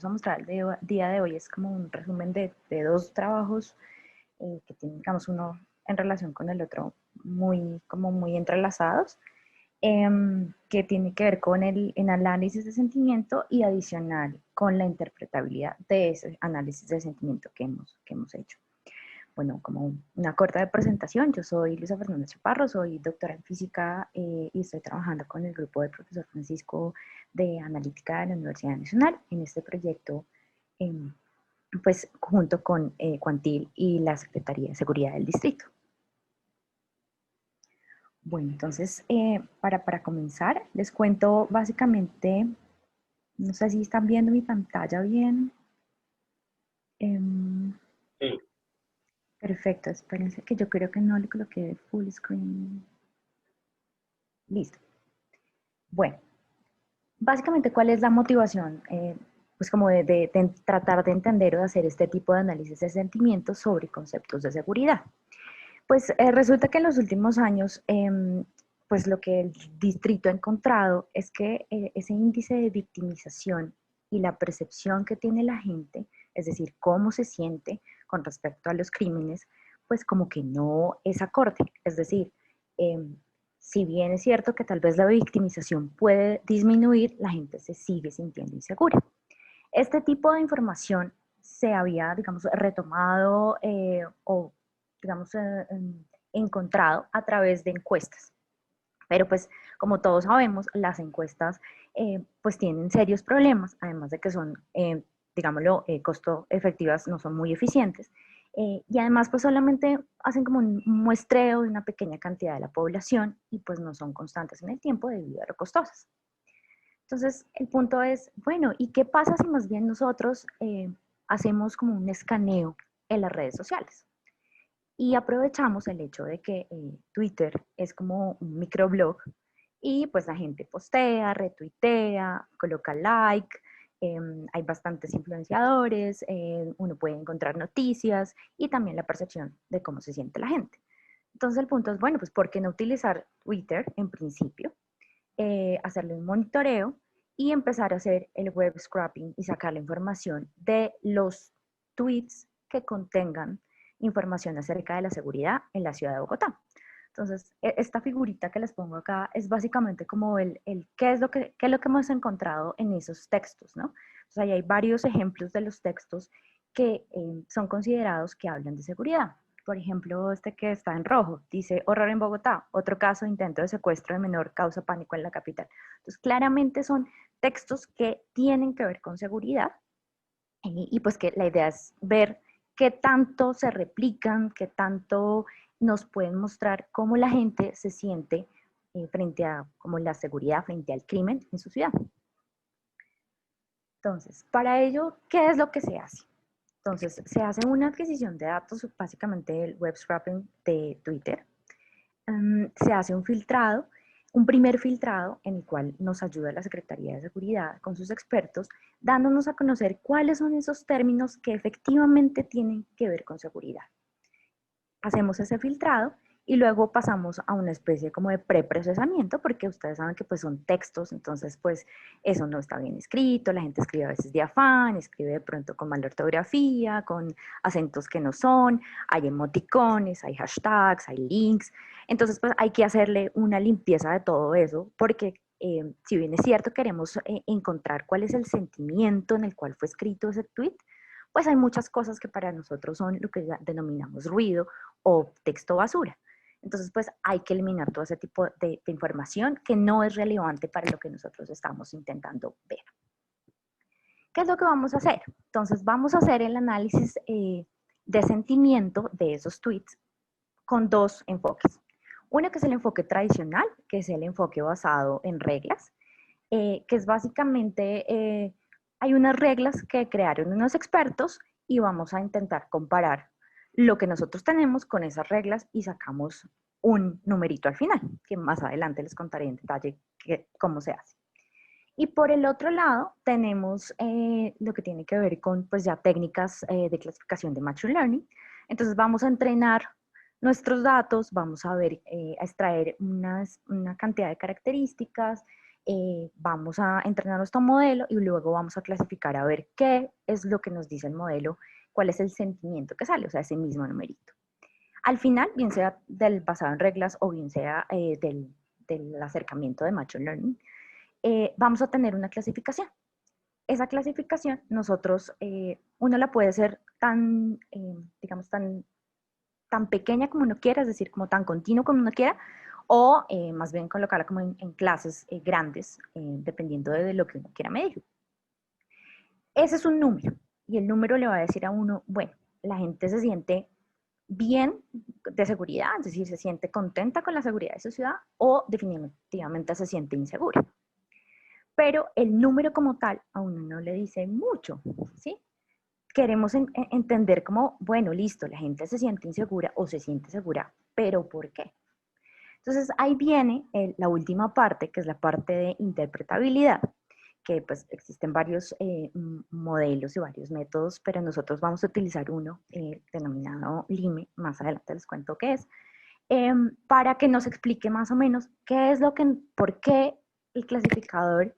a mostrar el día de hoy es como un resumen de dos trabajos que tienen, digamos, uno en relación con el otro como muy entrelazados, que tiene que ver con el análisis de sentimiento y adicional con la interpretabilidad de ese análisis de sentimiento que hemos hecho. Bueno, como una corta de presentación, yo soy Luisa Fernanda Chaparro, soy doctora en física y estoy trabajando con el grupo del profesor Francisco de Analítica de la Universidad Nacional en este proyecto, eh, pues junto con Cuantil y la Secretaría de Seguridad del Distrito. Bueno, entonces, para comenzar, les cuento básicamente, no sé si están viendo mi pantalla bien. Sí. Perfecto, espérense que yo creo que no le coloqué full screen. Listo. Bueno, básicamente, ¿cuál es la motivación? Pues como de tratar de entender o de hacer este tipo de análisis de sentimientos sobre conceptos de seguridad. Pues resulta que en los últimos años, pues lo que el distrito ha encontrado es que ese índice de victimización y la percepción que tiene la gente, es decir, cómo se siente con respecto a los crímenes, pues como que no es acorde. Es decir, si bien es cierto que tal vez la victimización puede disminuir, la gente se sigue sintiendo insegura. Este tipo de información se había, digamos, retomado o, digamos, encontrado a través de encuestas. Pero pues, como todos sabemos, las encuestas pues tienen serios problemas, además de que son, digámoslo, costo efectivas, no son muy eficientes. Y además, pues solamente hacen como un muestreo de una pequeña cantidad de la población y pues no son constantes en el tiempo debido a lo costosas. Entonces, el punto es, bueno, ¿y qué pasa si más bien nosotros hacemos como un escaneo en las redes sociales? Y aprovechamos el hecho de que Twitter es como un microblog y pues la gente postea, retuitea, coloca like, hay bastantes influenciadores, uno puede encontrar noticias y también la percepción de cómo se siente la gente. Entonces el punto es, bueno, pues ¿por qué no utilizar Twitter en principio? Hacerle un monitoreo y empezar a hacer el web scraping y sacar la información de los tweets que contengan información acerca de la seguridad en la ciudad de Bogotá. Entonces, esta figurita que les pongo acá es básicamente como qué es lo que hemos encontrado en esos textos, ¿no? Entonces, ahí hay varios ejemplos de los textos que son considerados que hablan de seguridad. Por ejemplo, este que está en rojo, dice horror en Bogotá, otro caso de intento de secuestro de menor causa pánico en la capital. Entonces, claramente son textos que tienen que ver con seguridad y pues que la idea es ver qué tanto se replican, qué tanto nos pueden mostrar cómo la gente se siente frente a como la seguridad, frente al crimen en su ciudad. Entonces, para ello, ¿qué es lo que se hace? Entonces, se hace una adquisición de datos, básicamente el web scraping de Twitter. Se hace un filtrado, un primer filtrado en el cual nos ayuda la Secretaría de Seguridad con sus expertos, dándonos a conocer cuáles son esos términos que efectivamente tienen que ver con seguridad. Hacemos ese filtrado y luego pasamos a una especie como de preprocesamiento, porque ustedes saben que pues son textos, entonces pues eso no está bien escrito, la gente escribe a veces de afán, escribe de pronto con mala ortografía, con acentos que no son, hay emoticones, hay hashtags, hay links, entonces pues hay que hacerle una limpieza de todo eso, porque si bien es cierto queremos encontrar cuál es el sentimiento en el cual fue escrito ese tweet, pues hay muchas cosas que para nosotros son lo que denominamos ruido o texto basura. Entonces, pues hay que eliminar todo ese tipo de información que no es relevante para lo que nosotros estamos intentando ver. ¿Qué es lo que vamos a hacer? Entonces, vamos a hacer el análisis de sentimiento de esos tweets con dos enfoques. Uno que es el enfoque tradicional, que es el enfoque basado en reglas, que es básicamente, hay unas reglas que crearon unos expertos y vamos a intentar comparar lo que nosotros tenemos con esas reglas y sacamos un numerito al final, que más adelante les contaré en detalle cómo se hace. Y por el otro lado tenemos lo que tiene que ver con pues ya técnicas de clasificación de Machine Learning. Entonces vamos a entrenar nuestros datos, vamos a ver, a extraer una cantidad de características vamos a entrenar nuestro modelo y luego vamos a clasificar a ver qué es lo que nos dice el modelo, cuál es el sentimiento que sale, o sea, ese mismo numerito. Al final, bien sea basado en reglas o bien sea del acercamiento de Machine Learning, vamos a tener una clasificación. Esa clasificación nosotros, uno la puede hacer tan, digamos, tan pequeña como uno quiera, es decir, como tan continuo como uno quiera, o más bien colocarla como en clases grandes, dependiendo de lo que uno quiera medir. Ese es un número, y el número le va a decir a uno, bueno, la gente se siente bien de seguridad, es decir, se siente contenta con la seguridad de su ciudad, o definitivamente se siente insegura. Pero el número como tal a uno no le dice mucho, ¿sí? Queremos entender como, bueno, listo, la gente se siente insegura o se siente segura, pero ¿por qué? Entonces ahí viene la última parte, que es la parte de interpretabilidad, que pues existen varios modelos y varios métodos, pero nosotros vamos a utilizar uno denominado LIME, más adelante les cuento qué es, para que nos explique más o menos qué es lo que, por qué el clasificador,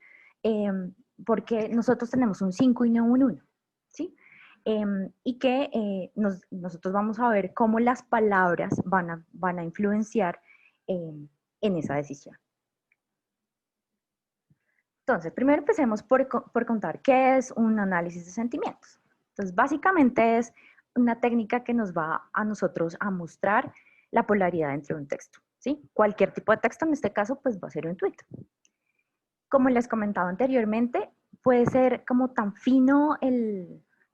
por qué nosotros tenemos un 5 y no un 1, ¿sí? Y que nosotros vamos a ver cómo las palabras van a influenciar en esa decisión. Entonces, primero empecemos por contar qué es un análisis de sentimientos. Entonces, básicamente es una técnica que nos va a nosotros a mostrar la polaridad entre un texto, ¿sí? Cualquier tipo de texto, en este caso, pues va a ser un tweet. Como les comentaba anteriormente, puede ser como tan fino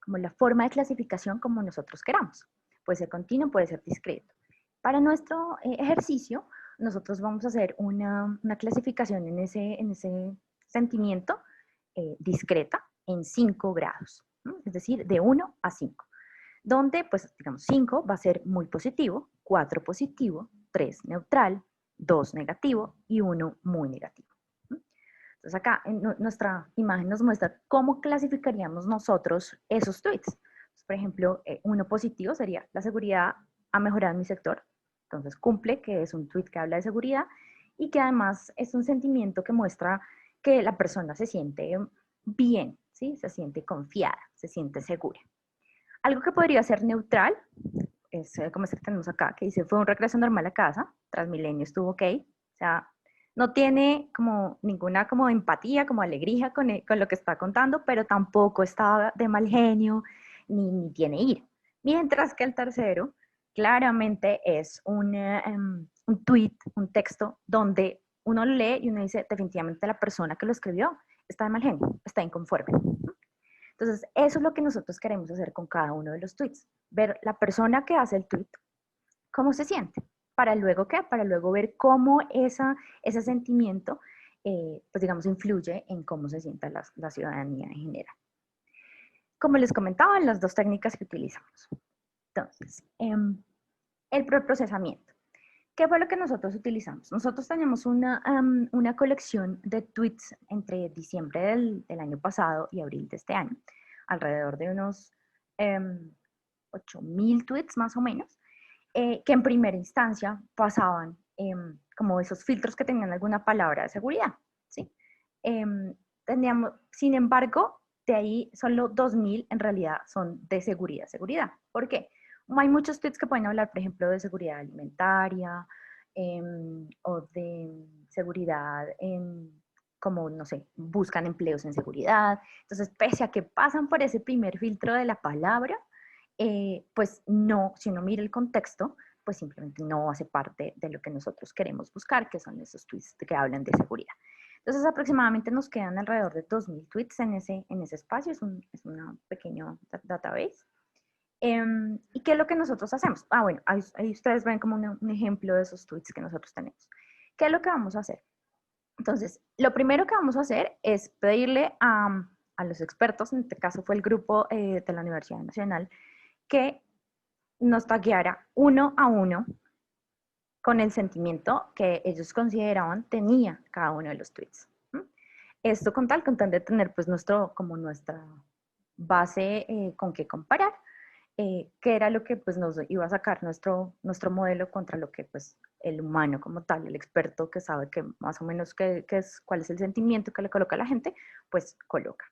como la forma de clasificación como nosotros queramos. Puede ser continuo, puede ser discreto. Para nuestro ejercicio, nosotros vamos a hacer una clasificación en ese sentimiento discreta en 5 grados, ¿no? Es decir, de 1 a 5, donde, pues, digamos, 5 va a ser muy positivo, 4 positivo, 3 neutral, 2 negativo y 1 muy negativo. Entonces acá nuestra imagen nos muestra cómo clasificaríamos nosotros esos tweets. Por ejemplo, uno positivo sería: la seguridad ha mejorado en mi sector. Entonces cumple, que es un tweet que habla de seguridad y que además es un sentimiento que muestra que la persona se siente bien, ¿sí? Se siente confiada, se siente segura. Algo que podría ser neutral es como este que tenemos acá, que dice: fue un regreso normal a casa, Transmilenio estuvo ok. O sea, no tiene como ninguna como empatía, como alegría con lo que está contando, pero tampoco está de mal genio, ni tiene ira. Mientras que el tercero claramente es un tweet, un texto, donde uno lo lee y uno dice: definitivamente la persona que lo escribió está de mal genio, está inconforme. Entonces, eso es lo que nosotros queremos hacer con cada uno de los tweets, ver la persona que hace el tweet, cómo se siente, para luego qué, para luego ver cómo ese sentimiento, pues digamos, influye en cómo se sienta la ciudadanía en general. Como les comentaba, las dos técnicas que utilizamos. Entonces, el preprocesamiento. ¿Qué fue lo que nosotros utilizamos? Nosotros tenemos una colección de tweets entre diciembre del año pasado y abril de este año, alrededor de unos 8.000 tweets más o menos, que en primera instancia pasaban como esos filtros que tenían alguna palabra de seguridad, ¿sí? Sin embargo, de ahí solo 2.000 en realidad son de seguridad, seguridad. ¿Por qué? Hay muchos tweets que pueden hablar, por ejemplo, de seguridad alimentaria o de seguridad como, no sé, buscan empleos en seguridad. Entonces, pese a que pasan por ese primer filtro de la palabra, pues no, si uno mira el contexto, pues simplemente no hace parte de lo que nosotros queremos buscar, que son esos tweets que hablan de seguridad. Entonces, aproximadamente nos quedan alrededor de 2.000 tweets en ese espacio, es una pequeño database. ¿Y qué es lo que nosotros hacemos? Bueno, ahí ustedes ven como un ejemplo de esos tweets que nosotros tenemos. ¿Qué es lo que vamos a hacer? Entonces, lo primero que vamos a hacer es pedirle a los expertos, en este caso fue el grupo de la Universidad Nacional, que nos tagueara uno a uno con el sentimiento que ellos consideraban tenía cada uno de los tweets. Esto con tal de tener pues nuestra base con qué comparar. que era lo que pues, nos iba a sacar nuestro modelo contra lo que pues, el humano como tal, el experto que sabe que más o menos cuál es el sentimiento que le coloca a la gente, pues coloca.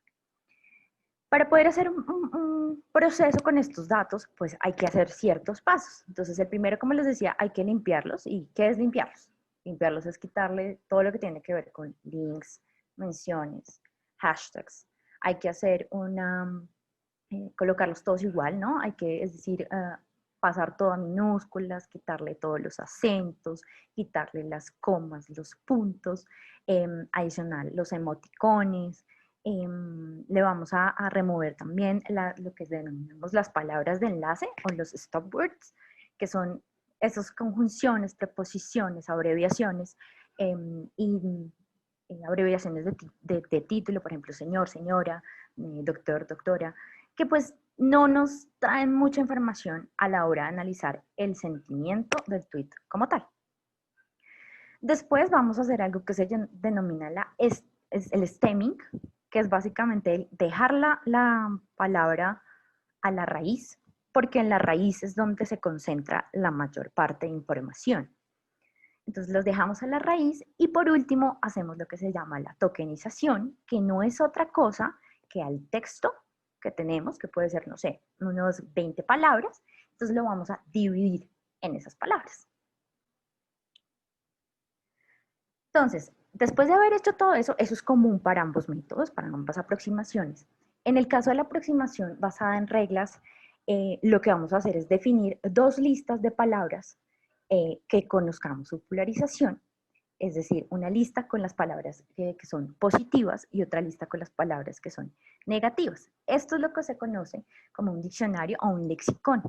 Para poder hacer un proceso con estos datos, pues hay que hacer ciertos pasos. Entonces, el primero, como les decía, hay que limpiarlos. ¿Y qué es limpiarlos? Limpiarlos es quitarle todo lo que tiene que ver con links, menciones, hashtags. Hay que hacer colocarlos todos igual, ¿no? Hay que, es decir, pasar todo a minúsculas, quitarle todos los acentos, quitarle las comas, los puntos, adicional los emoticones. Le vamos a remover también lo que denominamos las palabras de enlace o los stop words, que son esas conjunciones, preposiciones, abreviaciones y abreviaciones de título, por ejemplo, señor, señora, doctor, doctora, que pues no nos traen mucha información a la hora de analizar el sentimiento del tweet como tal. Después vamos a hacer algo que se denomina el stemming, que es básicamente dejar la palabra a la raíz, porque en la raíz es donde se concentra la mayor parte de información. Entonces los dejamos a la raíz y por último hacemos lo que se llama la tokenización, que no es otra cosa que al texto que tenemos, que puede ser, no sé, unos 20 palabras, entonces lo vamos a dividir en esas palabras. Entonces, después de haber hecho todo eso, eso es común para ambos métodos, para ambas aproximaciones. En el caso de la aproximación basada en reglas, lo que vamos a hacer es definir dos listas de palabras que conozcamos su polarización, es decir, una lista con las palabras que son positivas y otra lista con las palabras que son negativas. Esto es lo que se conoce como un diccionario o un lexicón.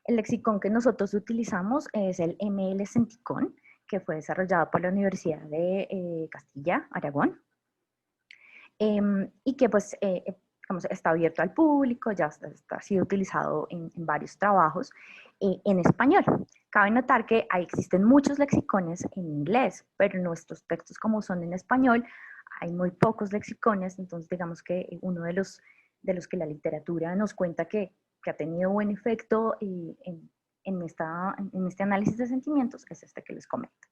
El lexicón que nosotros utilizamos es el ML Senticón, que fue desarrollado por la Universidad de Castilla, Aragón, y que pues está abierto al público, ya ha sido utilizado en varios trabajos en español. Cabe notar que existen muchos lexicones en inglés, pero nuestros textos como son en español, hay muy pocos lexicones, entonces digamos que uno de los que la literatura nos cuenta que ha tenido buen efecto en este análisis de sentimientos es este que les comento.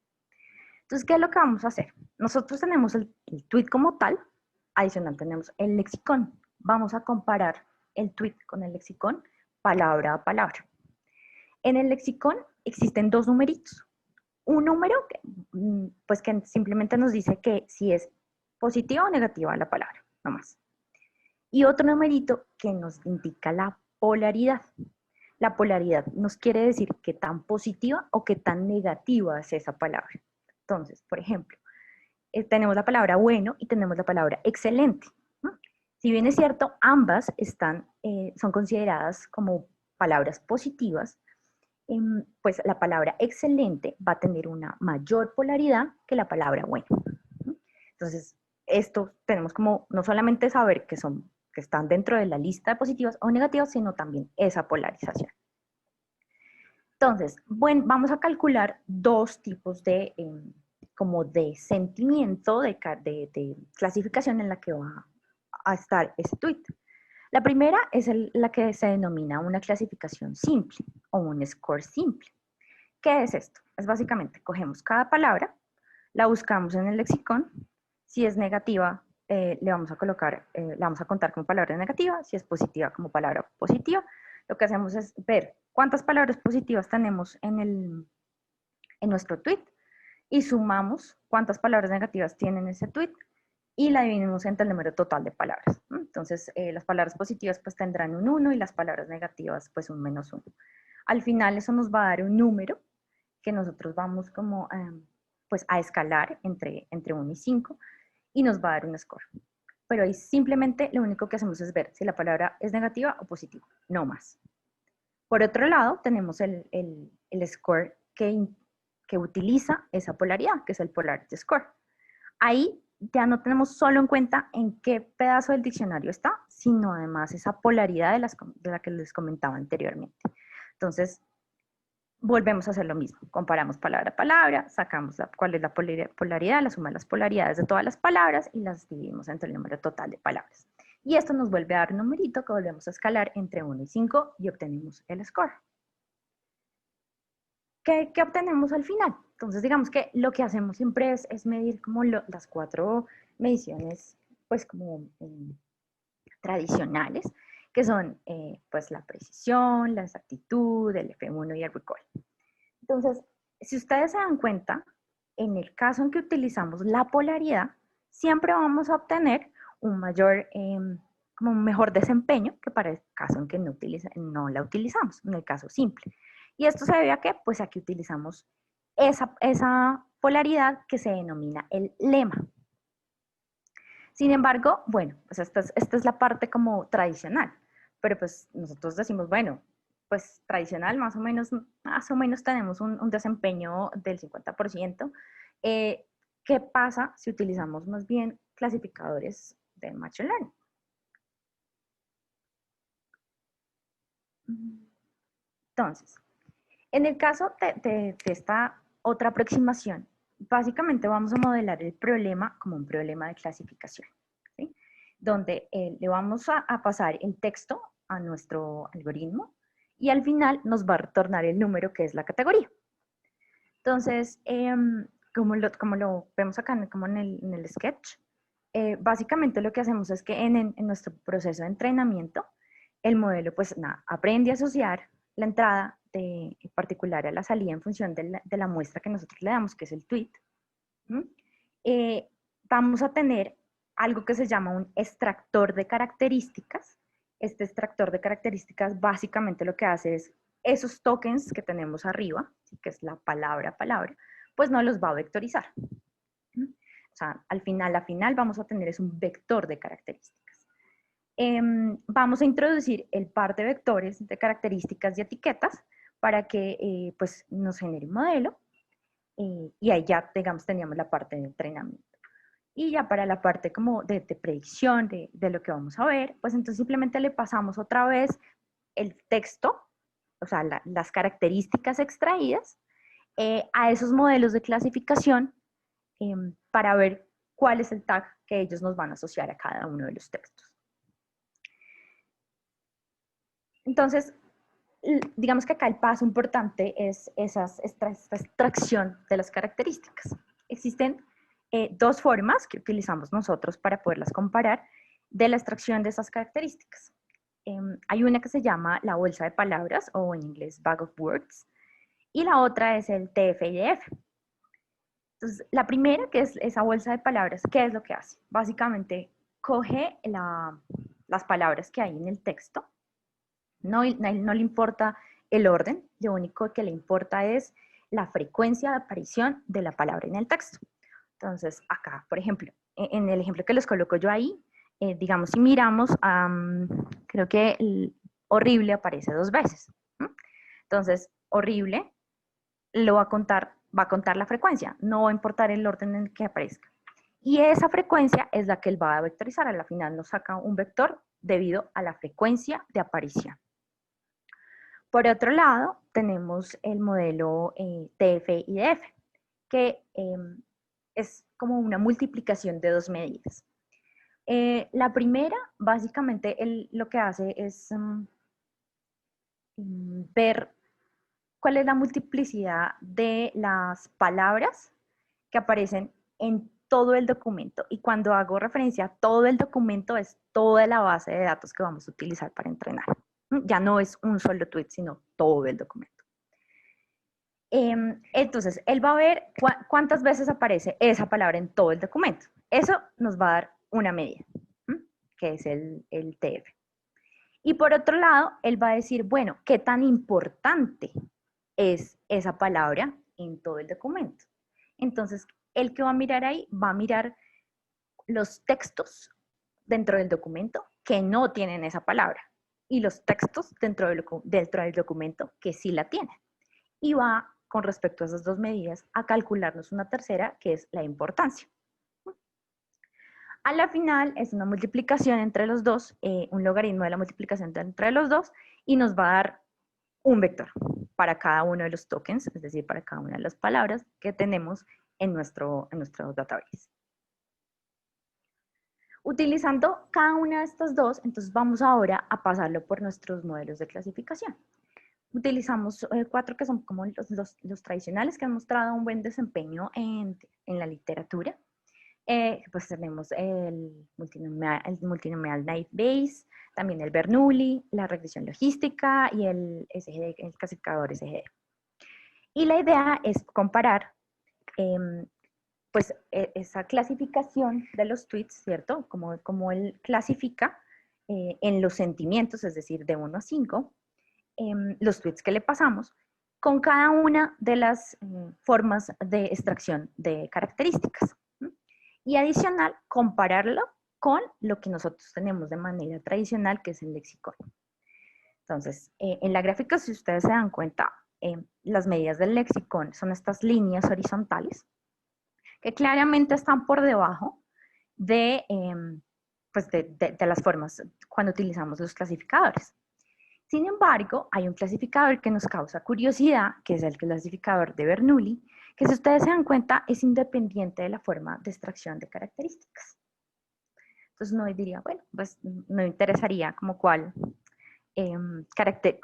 Entonces, ¿qué es lo que vamos a hacer? Nosotros tenemos el tweet como tal, adicional tenemos el lexicón. Vamos a comparar el tweet con el lexicón palabra a palabra. En el lexicón existen dos numeritos. Un número pues que simplemente nos dice que si es positiva o negativa la palabra, no más. Y otro numerito que nos indica la polaridad. La polaridad nos quiere decir qué tan positiva o qué tan negativa es esa palabra. Entonces, por ejemplo, tenemos la palabra bueno y tenemos la palabra excelente. ¿No? Si bien es cierto, ambas son consideradas como palabras positivas, pues la palabra excelente va a tener una mayor polaridad que la palabra bueno. Entonces, esto tenemos como no solamente saber que están dentro de la lista de positivas o negativas, sino también esa polarización. Entonces, bueno, vamos a calcular dos tipos como de sentimiento, de clasificación en la que va a estar este tweet. La primera es la que se denomina una clasificación simple o un score simple. ¿Qué es esto? Es básicamente, cogemos cada palabra, la buscamos en el lexicón, si es negativa, la vamos a contar como palabra negativa, si es positiva como palabra positiva. Lo que hacemos es ver cuántas palabras positivas tenemos en nuestro tweet y sumamos cuántas palabras negativas tienen ese tweet y la dividimos entre el número total de palabras. Entonces, las palabras positivas pues tendrán un 1 y las palabras negativas pues un -1. Al final eso nos va a dar un número que nosotros vamos como pues a escalar entre 1 y 5 y nos va a dar un score. Pero ahí simplemente lo único que hacemos es ver si la palabra es negativa o positiva, no más. Por otro lado, tenemos el score que utiliza esa polaridad, que es el polarity score. Ahí ya no tenemos solo en cuenta en qué pedazo del diccionario está, sino además esa polaridad de la que les comentaba anteriormente. Entonces, volvemos a hacer lo mismo. Comparamos palabra a palabra, sacamos cuál es la polaridad, la suma de las polaridades de todas las palabras y las dividimos entre el número total de palabras. Y esto nos vuelve a dar un numerito que volvemos a escalar entre 1 y 5 y obtenemos el score. ¿Qué obtenemos al final? Entonces, digamos que lo que hacemos siempre es medir como las 4 mediciones, pues como tradicionales, que son pues la precisión, la exactitud, el F1 y el recall. Entonces, si ustedes se dan cuenta, en el caso en que utilizamos la polaridad, siempre vamos a obtener un mayor, como un mejor desempeño que para el caso en que no la utilizamos, en el caso simple. Y esto se debe a que, pues aquí utilizamos esa polaridad que se denomina el lema. Sin embargo, bueno, pues esta es la parte como tradicional, pero pues nosotros decimos, bueno, pues tradicional más o menos tenemos un desempeño del 50%. ¿Qué pasa si utilizamos más bien clasificadores de Machine Learning? Entonces, en el caso de esta otra aproximación, básicamente vamos a modelar el problema como un problema de clasificación, ¿sí? Donde le vamos a pasar el texto a nuestro algoritmo y al final nos va a retornar el número que es la categoría. Entonces, como lo vemos acá como en el sketch, básicamente lo que hacemos es que en nuestro proceso de entrenamiento, el modelo pues nada, aprende a asociar la entrada en particular a la salida en función de la muestra que nosotros le damos, que es el tweet. Vamos a tener algo que se llama un extractor de características. Este extractor de características básicamente lo que hace es esos tokens que tenemos arriba, que es la palabra, pues no los va a vectorizar. O sea, al final vamos a tener es un vector de características. Vamos a introducir el par de vectores de características y etiquetas para que pues nos genere un modelo y ahí ya, digamos, teníamos la parte de entrenamiento. Y ya para la parte como de predicción de lo que vamos a ver, pues entonces simplemente le pasamos otra vez el texto, o sea, las características extraídas a esos modelos de clasificación para ver cuál es el tag que ellos nos van a asociar a cada uno de los textos. Entonces, digamos que acá el paso importante es esta extracción de las características. Existen dos formas que utilizamos nosotros para poderlas comparar de la extracción de esas características. Hay una que se llama la bolsa de palabras o en inglés bag of words y la otra es el TF-IDF. Entonces, la primera, que es esa bolsa de palabras, ¿qué es lo que hace? Básicamente coge las palabras que hay en el texto, no le importa el orden, lo único que le importa es la frecuencia de aparición de la palabra en el texto. Entonces, acá, por ejemplo, en el ejemplo que les coloco yo ahí, digamos, si miramos, creo que el horrible aparece 2 veces. Entonces, horrible lo va a contar la frecuencia, no va a importar el orden en el que aparezca. Y esa frecuencia es la que él va a vectorizar. A la final nos saca un vector debido a la frecuencia de aparición. Por otro lado, tenemos el modelo TF-IDF, que es como una multiplicación de 2 medidas. La primera, básicamente, lo que hace es ver cuál es la multiplicidad de las palabras que aparecen en todo el documento. Y cuando hago referencia a todo el documento, es toda la base de datos que vamos a utilizar para entrenar. Ya no es un solo tweet, sino todo el documento. Entonces, él va a ver cuántas veces aparece esa palabra en todo el documento. Eso nos va a dar una medida, que es el TF. Y por otro lado, él va a decir, bueno, ¿qué tan importante es esa palabra en todo el documento? Entonces, el que va a mirar ahí, va a mirar los textos dentro del documento que no tienen esa palabra y los textos dentro del documento que sí la tienen. Y va, con respecto a esas 2 medidas, a calcularnos una tercera, que es la importancia. A la final es una multiplicación entre los dos, un logaritmo de la multiplicación entre los dos, y nos va a dar un vector para cada uno de los tokens, es decir, para cada una de las palabras que tenemos en nuestro database. Utilizando cada una de estas dos, entonces vamos ahora a pasarlo por nuestros modelos de clasificación. Utilizamos 4 que son como los tradicionales que han mostrado un buen desempeño en la literatura. Pues tenemos el multinomial naive Bayes, también el Bernoulli, la regresión logística y el SGD, el clasificador SGD. Y la idea es comparar pues esa clasificación de los tweets, ¿cierto? Como él clasifica en los sentimientos, es decir, de 1 a 5, los tweets que le pasamos, con cada una de las formas de extracción de características. Y adicional, compararlo con lo que nosotros tenemos de manera tradicional, que es el lexicon. Entonces, en la gráfica, si ustedes se dan cuenta, las medidas del lexicon son estas líneas horizontales que claramente están por debajo de, pues de las formas cuando utilizamos los clasificadores. Sin embargo, hay un clasificador que nos causa curiosidad, que es el clasificador de Bernoulli, que si ustedes se dan cuenta es independiente de la forma de extracción de características. Entonces no diría, bueno, pues me interesaría como cuál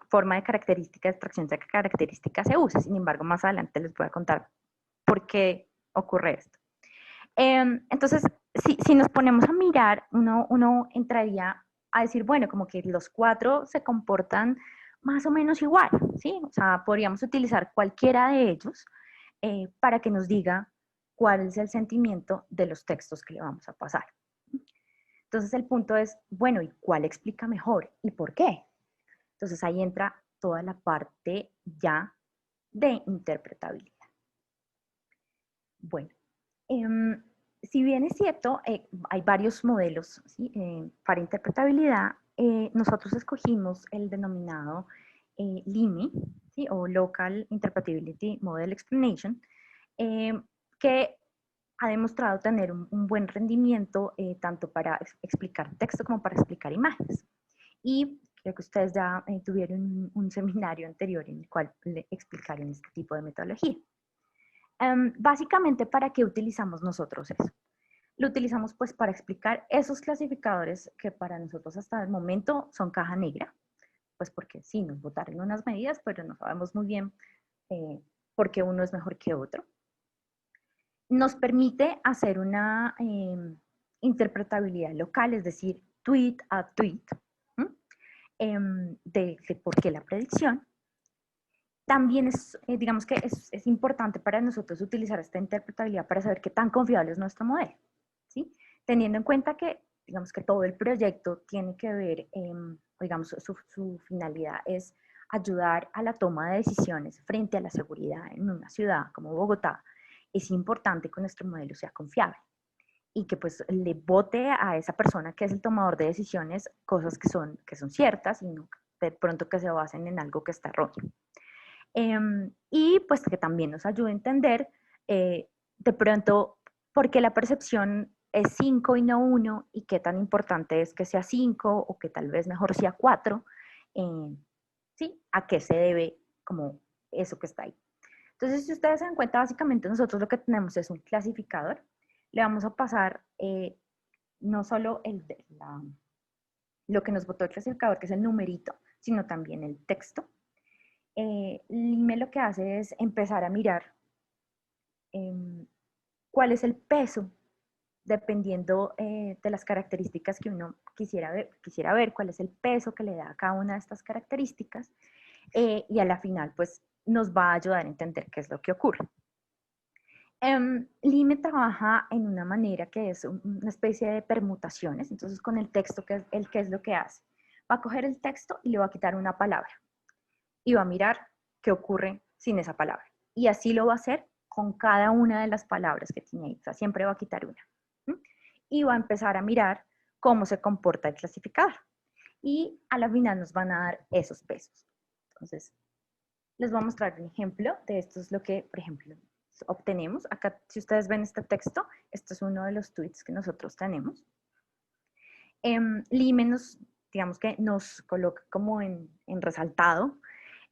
forma de característica, de extracción de características se usa. Sin embargo, más adelante les voy a contar por qué ocurre esto. Entonces, si nos ponemos a mirar, uno entraría a decir, bueno, como que los 4 se comportan más o menos igual, ¿sí? O sea, podríamos utilizar cualquiera de ellos para que nos diga cuál es el sentimiento de los textos que le vamos a pasar. Entonces, el punto es, bueno, ¿y cuál explica mejor? ¿Y por qué? Entonces, ahí entra toda la parte ya de interpretabilidad. Bueno, si bien es cierto, hay varios modelos, ¿sí? Para interpretabilidad. Nosotros escogimos el denominado LIMI, ¿sí? O Local Interpretability Model Explanation, que ha demostrado tener un buen rendimiento tanto para explicar texto como para explicar imágenes. Y creo que ustedes ya tuvieron un seminario anterior en el cual le explicaron este tipo de metodología. Básicamente, ¿para qué utilizamos nosotros eso? Lo utilizamos pues para explicar esos clasificadores que para nosotros hasta el momento son caja negra, pues porque sí, nos botaron unas medidas, pero no sabemos muy bien por qué uno es mejor que otro. Nos permite hacer una interpretabilidad local, es decir, tweet a tweet, de por qué la predicción. También es, digamos que es importante para nosotros utilizar esta interpretabilidad para saber qué tan confiable es nuestro modelo, ¿sí? Teniendo en cuenta que, digamos que todo el proyecto tiene que ver, digamos, su finalidad es ayudar a la toma de decisiones frente a la seguridad en una ciudad como Bogotá. Es importante que nuestro modelo sea confiable y que pues le bote a esa persona que es el tomador de decisiones cosas que son ciertas y no de pronto que se basen en algo que está erróneo. Y pues que también nos ayude a entender de pronto por qué la percepción es 5 y no 1 y qué tan importante es que sea 5 o que tal vez mejor sea 4, ¿sí? A qué se debe como eso que está ahí. Entonces, si ustedes se dan cuenta, básicamente nosotros lo que tenemos es un clasificador. Le vamos a pasar no solo lo que nos botó el clasificador, que es el numerito, sino también el texto. Lime lo que hace es empezar a mirar cuál es el peso, dependiendo de las características que uno quisiera ver, cuál es el peso que le da a cada una de estas características, y a la final, pues, nos va a ayudar a entender qué es lo que ocurre. Lime trabaja en una manera que es una especie de permutaciones, entonces con el texto, ¿qué es lo que hace? Va a coger el texto y le va a quitar una palabra y va a mirar qué ocurre sin esa palabra. Y así lo va a hacer con cada una de las palabras que tiene ahí. O sea, siempre va a quitar una. Y va a empezar a mirar cómo se comporta el clasificador. Y a la final nos van a dar esos pesos. Entonces, les voy a mostrar un ejemplo de esto es lo que, por ejemplo, obtenemos. Acá, si ustedes ven este texto, esto es uno de los tweets que nosotros tenemos. Lime nos, digamos que nos coloca como en resaltado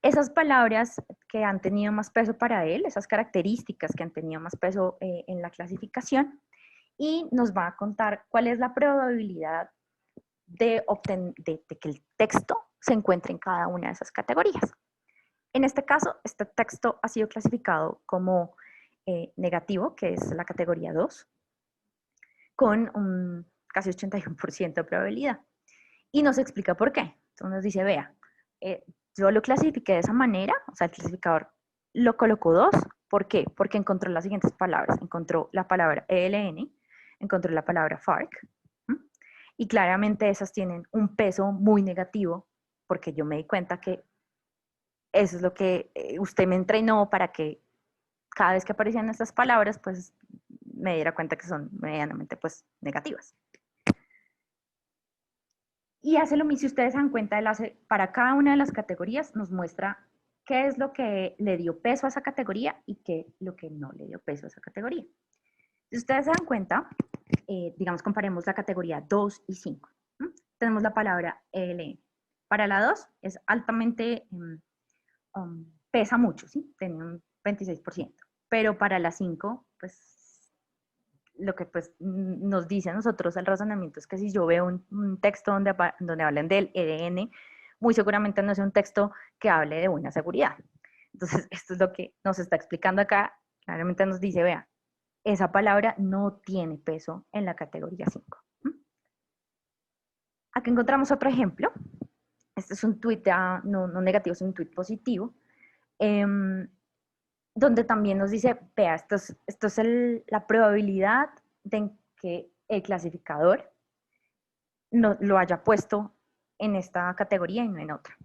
esas palabras que han tenido más peso para él, esas características que han tenido más peso en la clasificación, y nos va a contar cuál es la probabilidad de que el texto se encuentre en cada una de esas categorías. En este caso, este texto ha sido clasificado como negativo, que es la categoría 2, con un casi 81% de probabilidad. Y nos explica por qué. Entonces nos dice, vea, yo lo clasifiqué de esa manera, o sea, el clasificador lo colocó 2. ¿Por qué? Porque encontró las siguientes palabras. Encontró la palabra ELN, encontró la palabra FARC, y claramente esas tienen un peso muy negativo, porque yo me di cuenta que eso es lo que usted me entrenó para que cada vez que aparecían estas palabras, pues me diera cuenta que son medianamente pues negativas. Y hace lo mismo, si ustedes se dan cuenta, para cada una de las categorías nos muestra qué es lo que le dio peso a esa categoría y qué es lo que no le dio peso a esa categoría. Si ustedes se dan cuenta, digamos, comparemos la categoría 2 y 5. Tenemos la palabra ELN. Para la 2 es altamente, pesa mucho, ¿sí? Tiene un 26%. Pero para la 5, pues lo que pues nos dice a nosotros el razonamiento es que si yo veo un texto donde hablan del EDN, muy seguramente no es un texto que hable de buena seguridad. Entonces, esto es lo que nos está explicando acá. Claramente nos dice, vea, esa palabra no tiene peso en la categoría 5. Aquí encontramos otro ejemplo. Este es un tweet no negativo, es un tweet positivo, donde también nos dice, vea, esto es la probabilidad de que el clasificador no, lo haya puesto en esta categoría y no en otra.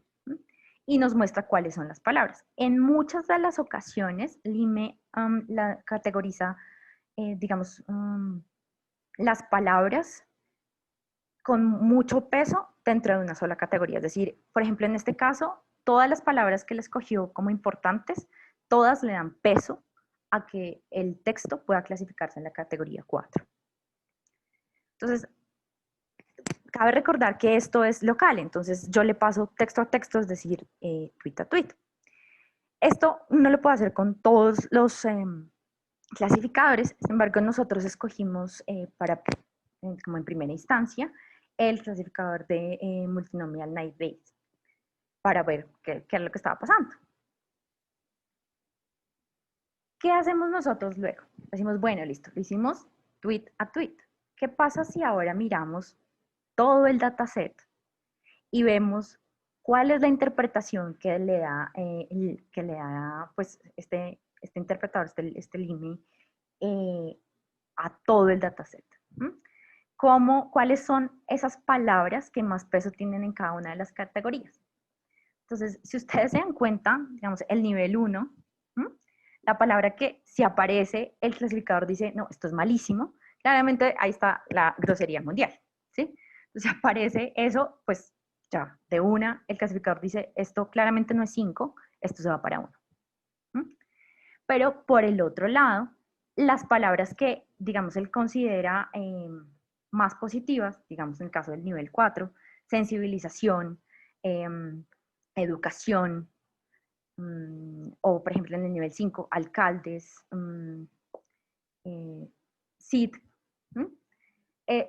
Y nos muestra cuáles son las palabras. En muchas de las ocasiones, Lime la categoriza, digamos, las palabras con mucho peso dentro de una sola categoría. Es decir, por ejemplo, en este caso, todas las palabras que él escogió como importantes, todas le dan peso a que el texto pueda clasificarse en la categoría 4. Entonces, cabe recordar que esto es local, entonces yo le paso texto a texto, es decir, tweet a tweet. Esto no lo puedo hacer con todos los clasificadores, sin embargo, nosotros escogimos como en primera instancia, el clasificador de multinomial Naive Bayes para ver qué es lo que estaba pasando. ¿Qué hacemos nosotros luego? Decimos, bueno, listo, lo hicimos tweet a tweet. ¿Qué pasa si ahora miramos todo el dataset y vemos cuál es la interpretación que le da, pues, este interpretador, este LIMI, a todo el dataset? ¿Cuáles son esas palabras que más peso tienen en cada una de las categorías? Entonces, si ustedes se dan cuenta, digamos, el nivel 1, la palabra que si aparece, el clasificador dice, no, esto es malísimo, claramente ahí está la grosería mundial, ¿sí? Entonces, si aparece eso, pues ya, de una, el clasificador dice, esto claramente no es 5, esto se va para 1. Pero por el otro lado, las palabras que, digamos, él considera más positivas, digamos en el caso del nivel 4, sensibilización, educación, o por ejemplo en el nivel 5, alcaldes, CID,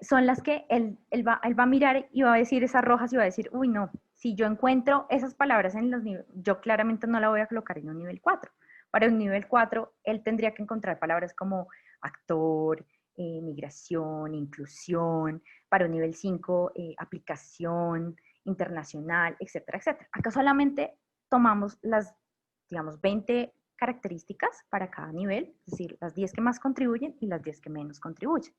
son las que él va a mirar y va a decir esas rojas y va a decir, uy no, si yo encuentro esas palabras en los niveles, yo claramente no la voy a colocar en un nivel 4. Para un nivel 4, él tendría que encontrar palabras como actor, migración, inclusión. Para un nivel 5, aplicación, internacional, etcétera, etcétera. Acá solamente tomamos las, digamos, 20 características para cada nivel, es decir, las 10 que más contribuyen y las 10 que menos contribuyen.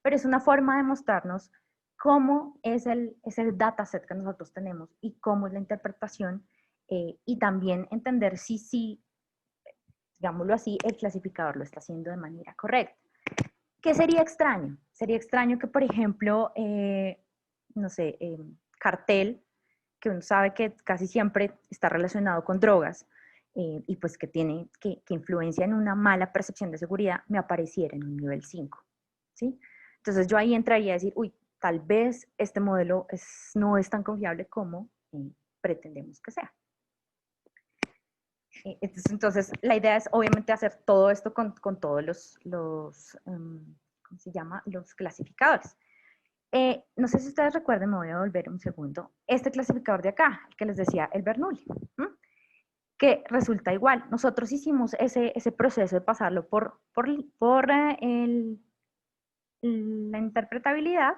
Pero es una forma de mostrarnos cómo es el dataset que nosotros tenemos y cómo es la interpretación, y también entender si, digámoslo así, el clasificador lo está haciendo de manera correcta. ¿Qué sería extraño? Sería extraño que, por ejemplo, no sé, cartel, que uno sabe que casi siempre está relacionado con drogas, y pues que influencia en una mala percepción de seguridad, me apareciera en un nivel 5, ¿sí? Entonces yo ahí entraría a decir, uy, tal vez este modelo no es tan confiable como pretendemos que sea. Entonces, la idea es obviamente hacer todo esto con todos los ¿cómo se llama? Los clasificadores. No sé si ustedes recuerden, me voy a volver un segundo, este clasificador de acá, el que les decía, el Bernoulli, que resulta igual. Nosotros hicimos ese proceso de pasarlo por la interpretabilidad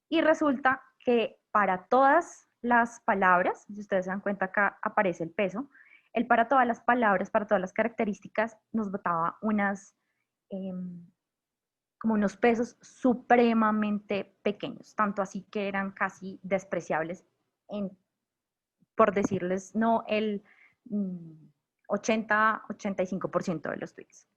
y resulta que para todas las palabras, si ustedes se dan cuenta acá aparece el peso, él para todas las palabras, para todas las características nos botaba como unos pesos supremamente pequeños, tanto así que eran casi despreciables por decirles, no el 80-85% de los tweets.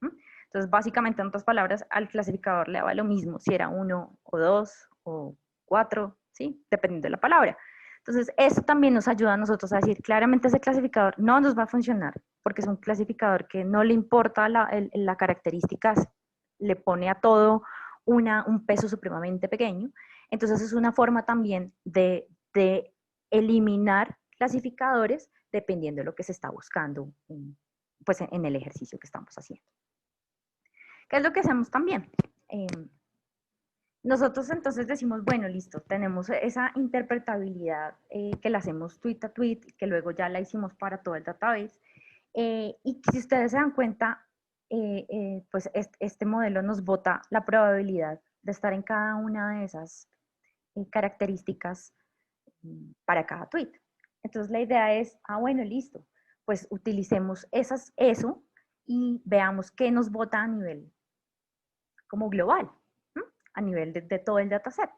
Entonces, básicamente, en otras palabras, al clasificador le daba lo mismo si era 1 o 2 o 4, ¿sí? Dependiendo de la palabra. Entonces, eso también nos ayuda a nosotros a decir, claramente ese clasificador no nos va a funcionar, porque es un clasificador que no le importa la características, le pone a todo un peso supremamente pequeño. Entonces, es una forma también de eliminar clasificadores dependiendo de lo que se está buscando pues en el ejercicio que estamos haciendo. ¿Qué es lo que hacemos también? Nosotros entonces decimos, bueno, listo, tenemos esa interpretabilidad que la hacemos tweet a tweet, que luego ya la hicimos para todo el database, y si ustedes se dan cuenta, pues este modelo nos bota la probabilidad de estar en cada una de esas características para cada tweet. Entonces la idea es, bueno, listo, pues utilicemos eso y veamos qué nos bota a nivel como global, a nivel de todo el dataset.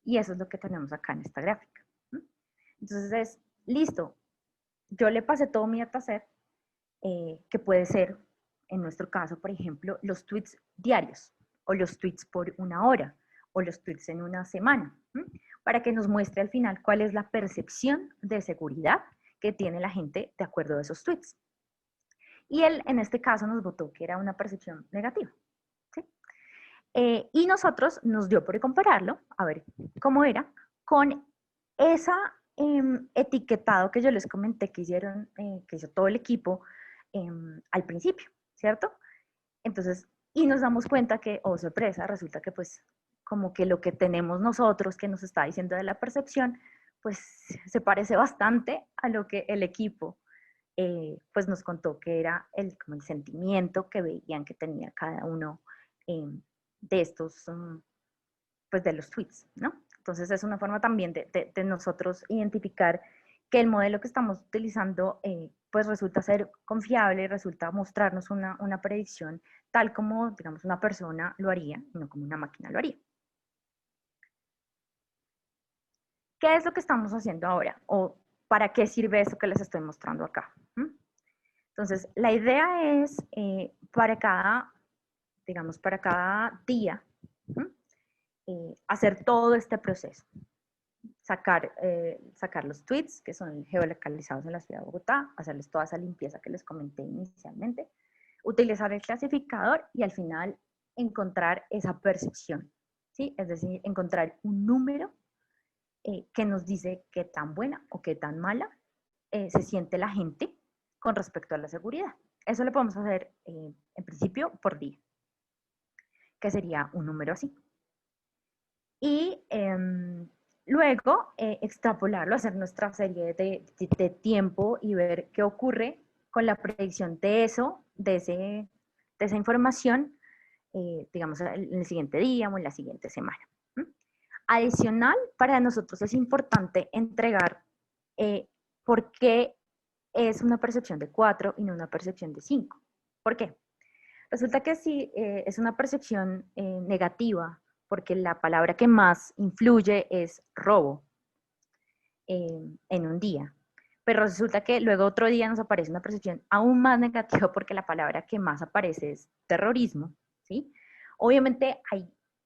Y eso es lo que tenemos acá en esta gráfica. Entonces es, listo, yo le pasé todo mi dataset, que puede ser, en nuestro caso, por ejemplo, los tweets diarios, o los tweets por una hora, o los tweets en una semana, para que nos muestre al final cuál es la percepción de seguridad que tiene la gente de acuerdo a esos tweets. Y él, en este caso, nos votó que era una percepción negativa. ¿Sí? Y nosotros nos dio por compararlo, a ver cómo era, con esa etiquetado que yo les comenté que que hizo todo el equipo al principio, ¿cierto? Entonces, y nos damos cuenta que, oh sorpresa, resulta que pues como que lo que tenemos nosotros que nos está diciendo de la percepción, pues se parece bastante a lo que el equipo pues nos contó que era como el sentimiento que veían que tenía cada uno de estos, pues de los tweets, ¿no? Entonces es una forma también de nosotros identificar que el modelo que estamos utilizando pues resulta ser confiable, resulta mostrarnos una predicción tal como, digamos, una persona lo haría, no como una máquina lo haría. ¿Qué es lo que estamos haciendo ahora? ¿O para qué sirve eso que les estoy mostrando acá? Entonces, la idea es para cada día, hacer todo este proceso. Sacar los tweets que son geolocalizados en la ciudad de Bogotá, hacerles toda esa limpieza que les comenté inicialmente, utilizar el clasificador y al final encontrar esa percepción, ¿sí? Es decir, encontrar un número que nos dice qué tan buena o qué tan mala se siente la gente con respecto a la seguridad. Eso lo podemos hacer en principio por día, que sería un número así. Y luego extrapolarlo, hacer nuestra serie de tiempo y ver qué ocurre con la predicción de eso, de esa información, digamos, en el siguiente día o en la siguiente semana. Adicional, para nosotros es importante entregar por qué es una percepción de 4 y no una percepción de 5. ¿Por qué? Resulta que si es una percepción negativa, porque la palabra que más influye es robo en un día, pero resulta que luego otro día nos aparece una percepción aún más negativa porque la palabra que más aparece es terrorismo, ¿sí? Obviamente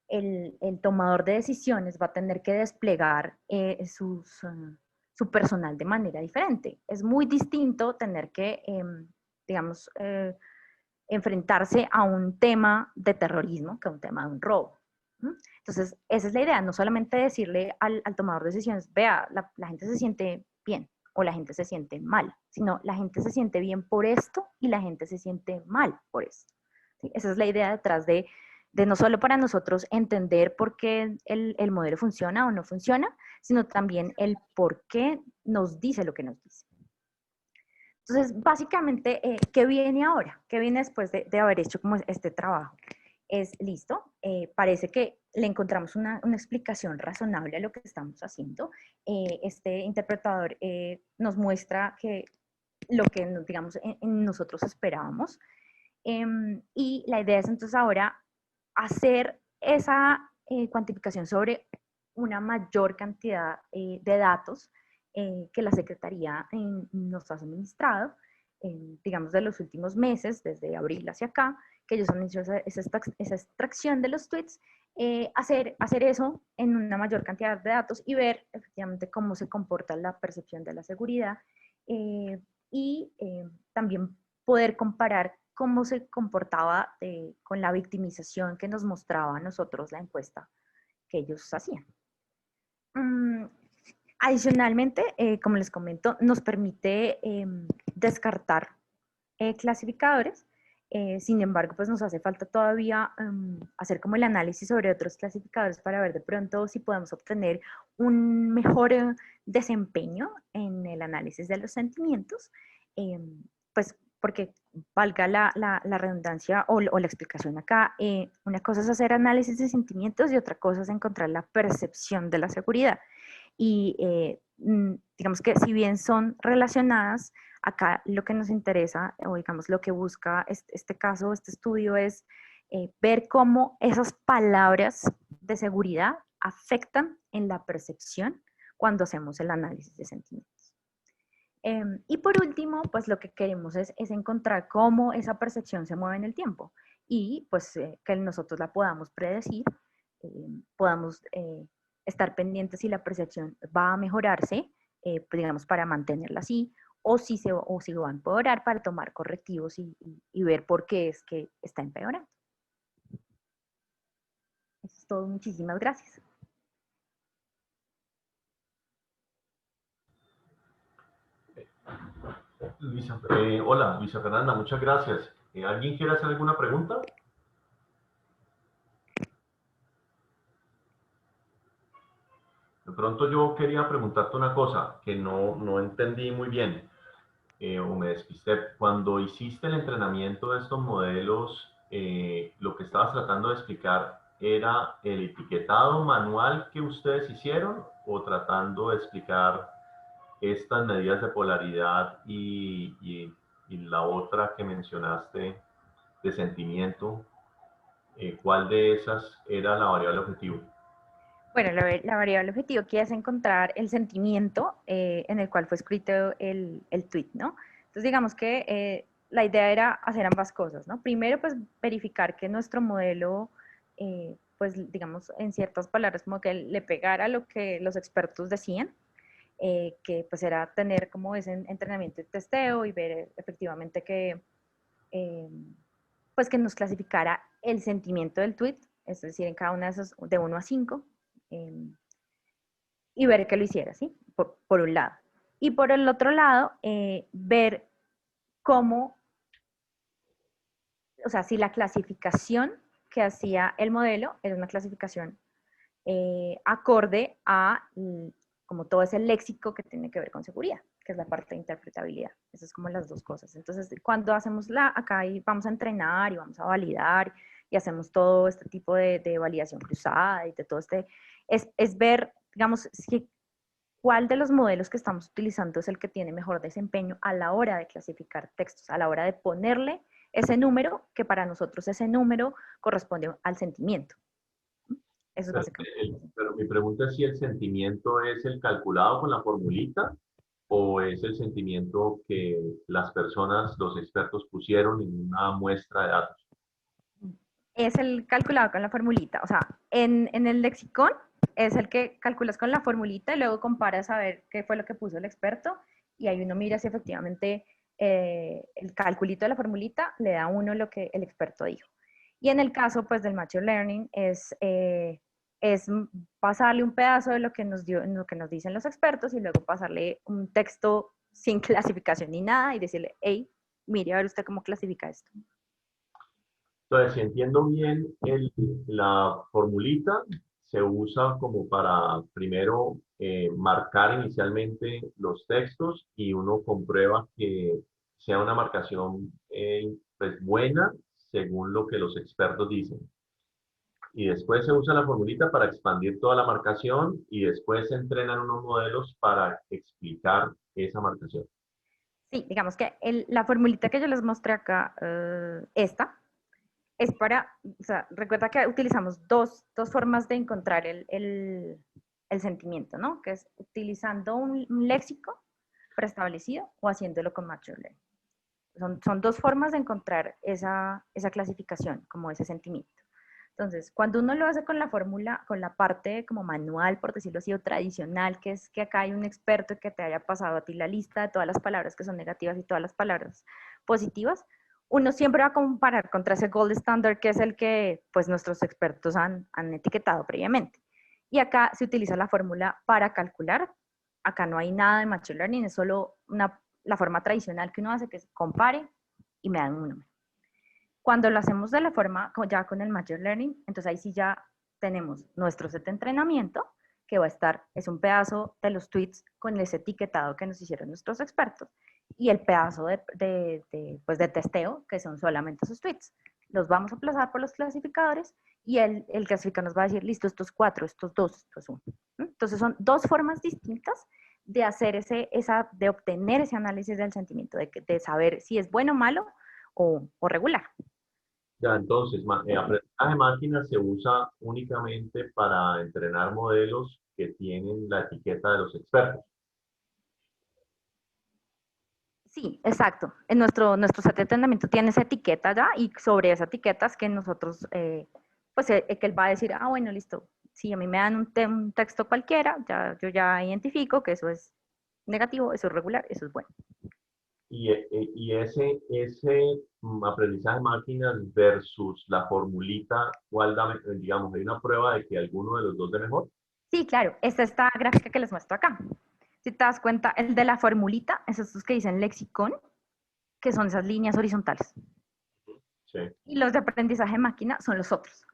el tomador de decisiones va a tener que desplegar su personal de manera diferente. Es muy distinto tener que, digamos, enfrentarse a un tema de terrorismo que a un tema de un robo. Entonces, esa es la idea, no solamente decirle al tomador de decisiones, vea, la gente se siente bien o la gente se siente mal, sino la gente se siente bien por esto y la gente se siente mal por esto. ¿Sí? Esa es la idea detrás de de no solo para nosotros entender por qué el modelo funciona o no funciona, sino también el por qué nos dice lo que nos dice. Entonces, básicamente, ¿qué viene ahora? ¿Qué viene después de haber hecho como este trabajo? Es listo, parece que le encontramos una explicación razonable a lo que estamos haciendo. Este interpretador nos muestra que lo que, digamos, nosotros esperábamos. Y la idea es entonces ahora hacer esa cuantificación sobre una mayor cantidad de datos que la Secretaría nos ha suministrado, digamos, de los últimos meses, desde abril hacia acá, que ellos han hecho esa extracción de los tweets, hacer eso en una mayor cantidad de datos y ver efectivamente cómo se comporta la percepción de la seguridad y también poder comparar cómo se comportaba con la victimización que nos mostraba a nosotros la encuesta que ellos hacían. Adicionalmente, como les comento, nos permite descartar clasificadores. Sin embargo, pues nos hace falta todavía hacer como el análisis sobre otros clasificadores para ver de pronto si podemos obtener un mejor desempeño en el análisis de los sentimientos, pues porque valga la redundancia o la explicación acá, una cosa es hacer análisis de sentimientos y otra cosa es encontrar la percepción de la seguridad. Y digamos que si bien son relacionadas, acá lo que nos interesa, o digamos lo que busca este caso, este estudio, es ver cómo esas palabras de seguridad afectan en la percepción cuando hacemos el análisis de sentimientos. Y por último, pues lo que queremos es encontrar cómo esa percepción se mueve en el tiempo y pues que nosotros la podamos predecir, podamos estar pendientes si la percepción va a mejorarse, pues, digamos, para mantenerla así, o si va a empeorar para tomar correctivos y ver por qué es que está empeorando. Eso es todo. Muchísimas gracias. Hola, Luisa Fernanda, muchas gracias. ¿Alguien quiere hacer alguna pregunta? De pronto yo quería preguntarte una cosa que no entendí muy bien o me despisté. Cuando hiciste el entrenamiento de estos modelos, lo que estabas tratando de explicar era el etiquetado manual que ustedes hicieron o tratando de explicar estas medidas de polaridad y la otra que mencionaste de sentimiento, ¿cuál de esas era la variable objetivo? Bueno, la variable objetivo que es encontrar el sentimiento en el cual fue escrito el tweet, ¿no? Entonces, digamos que la idea era hacer ambas cosas, ¿no? Primero, pues, verificar que nuestro modelo, pues, digamos, en ciertas palabras, como que le pegara lo que los expertos decían, que, pues, era tener como ese entrenamiento y testeo y ver efectivamente que, pues, que nos clasificara el sentimiento del tweet, es decir, en cada una de esos, de 1 a 5, y ver que lo hiciera, ¿sí? Por un lado. Y por el otro lado, ver cómo, o sea, si la clasificación que hacía el modelo era una clasificación acorde a como todo ese léxico que tiene que ver con seguridad, que es la parte de interpretabilidad. Esas es como las dos cosas. Entonces, cuando hacemos acá y vamos a entrenar y vamos a validar y hacemos todo este tipo de validación cruzada y de todo es ver, digamos, si cuál de los modelos que estamos utilizando es el que tiene mejor desempeño a la hora de clasificar textos, a la hora de ponerle ese número, que para nosotros ese número corresponde al sentimiento. Eso es básicamente. Pero mi pregunta es si el sentimiento es el calculado con la formulita o es el sentimiento que las personas, los expertos pusieron en una muestra de datos. Es el calculado con la formulita. O sea, en el lexicón es el que calculas con la formulita y luego comparas a ver qué fue lo que puso el experto y ahí uno mira si efectivamente el calculito de la formulita le da a uno lo que el experto dijo. Y en el caso pues del Machine Learning es pasarle un pedazo de lo que lo que nos dicen los expertos y luego pasarle un texto sin clasificación ni nada y decirle, hey, mire a ver usted cómo clasifica esto. Entonces, si entiendo bien, la formulita se usa como para primero marcar inicialmente los textos y uno comprueba que sea una marcación pues buena según lo que los expertos dicen. Y después se usa la formulita para expandir toda la marcación y después se entrenan unos modelos para explicar esa marcación. Sí, digamos que la formulita que yo les mostré acá, esta, es para, o sea, recuerda que utilizamos dos formas de encontrar el sentimiento, ¿no? Que es utilizando un léxico preestablecido o haciéndolo con Machine Learning. Son dos formas de encontrar esa clasificación, como ese sentimiento. Entonces, cuando uno lo hace con la fórmula, con la parte como manual, por decirlo así, o tradicional, que es que acá hay un experto que te haya pasado a ti la lista de todas las palabras que son negativas y todas las palabras positivas, uno siempre va a comparar contra ese gold standard que es el que pues nuestros expertos han etiquetado previamente. Y acá se utiliza la fórmula para calcular. Acá no hay nada de machine learning, es solo la forma tradicional que uno hace, que es compare y me dan un número. Cuando lo hacemos de la forma ya con el Machine Learning, entonces ahí sí ya tenemos nuestro set de entrenamiento, que va a estar, es un pedazo de los tweets con ese etiquetado que nos hicieron nuestros expertos, y el pedazo pues de testeo, que son solamente esos tweets. Los vamos a aplazar por los clasificadores y el clasificador nos va a decir, listo, estos cuatro, estos dos, estos uno. Entonces son dos formas distintas de hacer de obtener ese análisis del sentimiento, de saber si es bueno o malo o regular. Ya, entonces, aprendizaje de máquina se usa únicamente para entrenar modelos que tienen la etiqueta de los expertos. Sí, exacto. En nuestro set de entrenamiento tiene esa etiqueta ya y sobre esa etiqueta es que nosotros, pues que él va a decir, ah, bueno, listo, si a mí me dan un texto cualquiera, yo ya identifico que eso es negativo, eso es regular, eso es bueno. Y ese aprendizaje de máquinas versus la formulita, ¿cuál da, digamos, hay una prueba de que alguno de los dos de mejor? Sí, claro, esta gráfica que les muestro acá. Si te das cuenta, el de la formulita es estos que dicen lexicón, que son esas líneas horizontales. Sí. Y los de aprendizaje de máquina son los otros.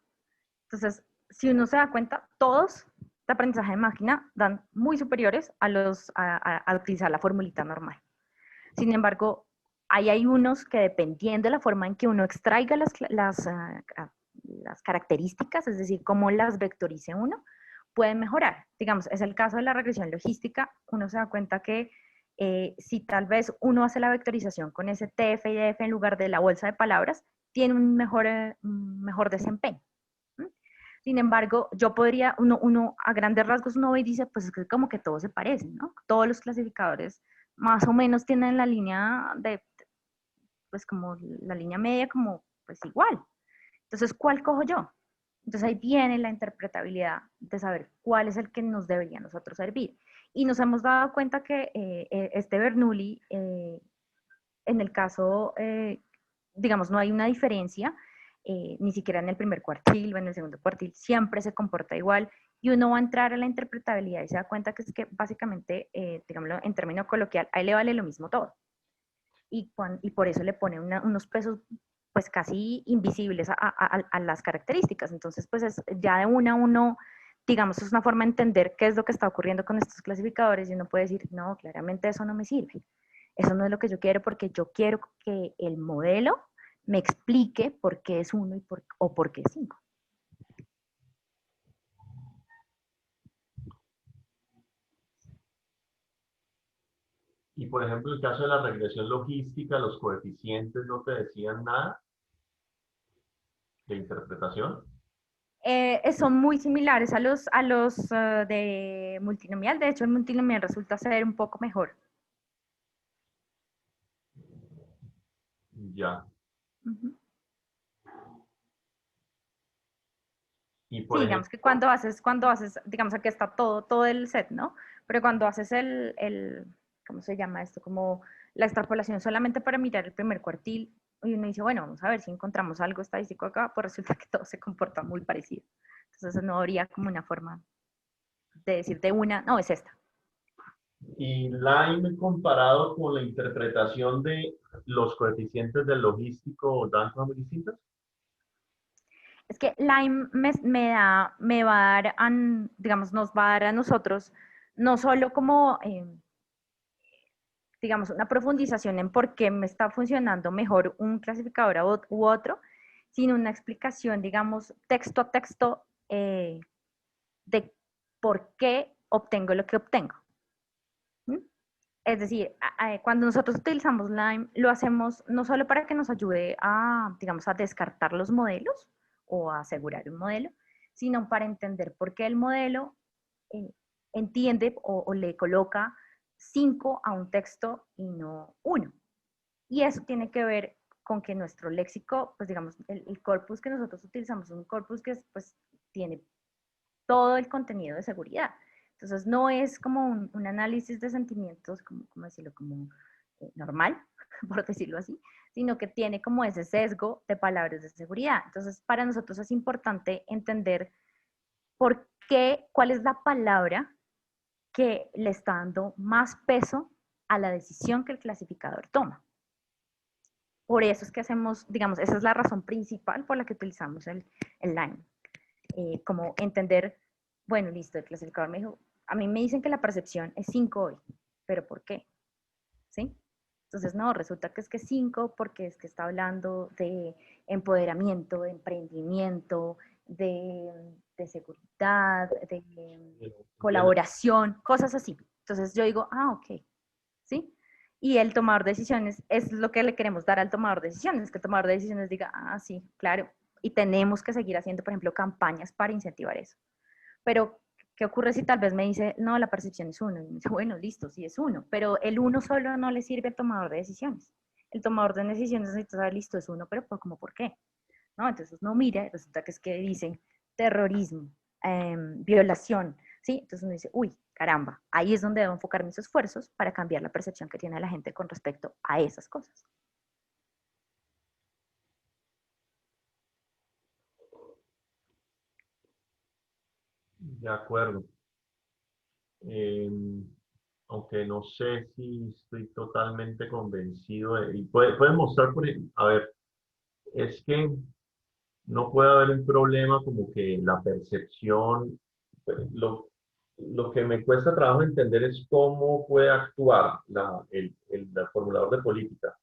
Entonces, si uno se da cuenta, todos de aprendizaje de máquina dan muy superiores a utilizar la formulita normal. Sin embargo, ahí hay unos que dependiendo de la forma en que uno extraiga las características, es decir, cómo las vectorice uno, pueden mejorar. Digamos, es el caso de la regresión logística, uno se da cuenta que si tal vez uno hace la vectorización con ese TF y DF en lugar de la bolsa de palabras, tiene un mejor desempeño. Sin embargo, yo podría, uno a grandes rasgos uno ve y dice, pues es que como que todos se parecen, ¿no? Todos los clasificadores más o menos tienen la línea pues como la línea media como pues igual. Entonces, ¿cuál cojo yo? Entonces ahí viene la interpretabilidad de saber cuál es el que nos debería a nosotros servir. Y nos hemos dado cuenta que este Bernoulli, en el caso, digamos, no hay una diferencia, ni siquiera en el primer cuartil o en el segundo cuartil, siempre se comporta igual y uno va a entrar a la interpretabilidad y se da cuenta que es que básicamente, digámoslo en término coloquial, a él le vale lo mismo todo. Y por eso le pone unos pesos pues casi invisibles a las características. Entonces, pues es ya de uno, digamos, es una forma de entender qué es lo que está ocurriendo con estos clasificadores y uno puede decir, no, claramente eso no me sirve. Eso no es lo que yo quiero porque yo quiero que el modelo me explique por qué es uno o por qué es 5. Y por ejemplo, en el caso de la regresión logística, los coeficientes no te decían nada de interpretación. Son muy similares a los de multinomial. De hecho, el multinomial resulta ser un poco mejor. Ya. Uh -huh. Y Sí, por digamos ejemplo, que cuando haces, digamos aquí está todo el set, ¿no? Pero cuando haces ¿cómo se llama esto? Como la extrapolación solamente para mirar el primer cuartil, y uno dice, bueno, vamos a ver si encontramos algo estadístico acá, pues resulta que todo se comporta muy parecido. Entonces no habría como una forma de decir de una, no, es esta. y Lime comparado con la interpretación de los coeficientes del logístico, ¿dan cosas muy distintas? Es que Lime me va a dar, digamos, nos va a dar a nosotros no solo como, digamos, una profundización en por qué me está funcionando mejor un clasificador u otro, sino una explicación, digamos, texto a texto de por qué obtengo lo que obtengo. ¿Mm? Es decir, cuando nosotros utilizamos Lime, lo hacemos no solo para que nos ayude a, digamos, a descartar los modelos o a asegurar un modelo, sino para entender por qué el modelo eh, entiende o le coloca 5 a un texto y no uno. Y eso tiene que ver con que nuestro léxico, pues digamos, el corpus que nosotros utilizamos es un corpus que pues tiene todo el contenido de seguridad. Entonces, no es como un análisis de sentimientos, como decirlo, como normal, por decirlo así, sino que tiene como ese sesgo de palabras de seguridad. Entonces, para nosotros es importante entender por qué, cuál es la palabra que le está dando más peso a la decisión que el clasificador toma. Por eso es que hacemos, digamos, esa es la razón principal por la que utilizamos el Lime. Como entender, bueno, listo, el clasificador me dijo, a mí me dicen que la percepción es 5 hoy, pero ¿por qué? ¿Sí? Entonces, no, resulta que es que 5 porque es que está hablando de empoderamiento, de emprendimiento, de seguridad, de Entiendo. colaboración, cosas así. Entonces yo digo, ok, ¿sí? Y el tomador de decisiones es lo que le queremos dar al tomador de decisiones, que el tomador de decisiones diga, sí, claro, y tenemos que seguir haciendo, por ejemplo, campañas para incentivar eso. Pero, ¿qué ocurre si tal vez me dice, no, la percepción es uno? Y me dice, bueno, listo, sí es uno, pero el uno solo no le sirve al tomador de decisiones. El tomador de decisiones necesita saber, listo, es uno, pero ¿como por qué? ¿No? Entonces no mira, resulta que es que dicen terrorismo, violación, ¿sí? Entonces uno dice, uy, caramba, ahí es donde debo enfocar mis esfuerzos para cambiar la percepción que tiene la gente con respecto a esas cosas. De acuerdo. Eh, Aunque no sé si estoy totalmente convencido y puede mostrar, a ver, es que no puede haber un problema como que la percepción, lo que me cuesta trabajo entender es cómo puede actuar el formulador de política.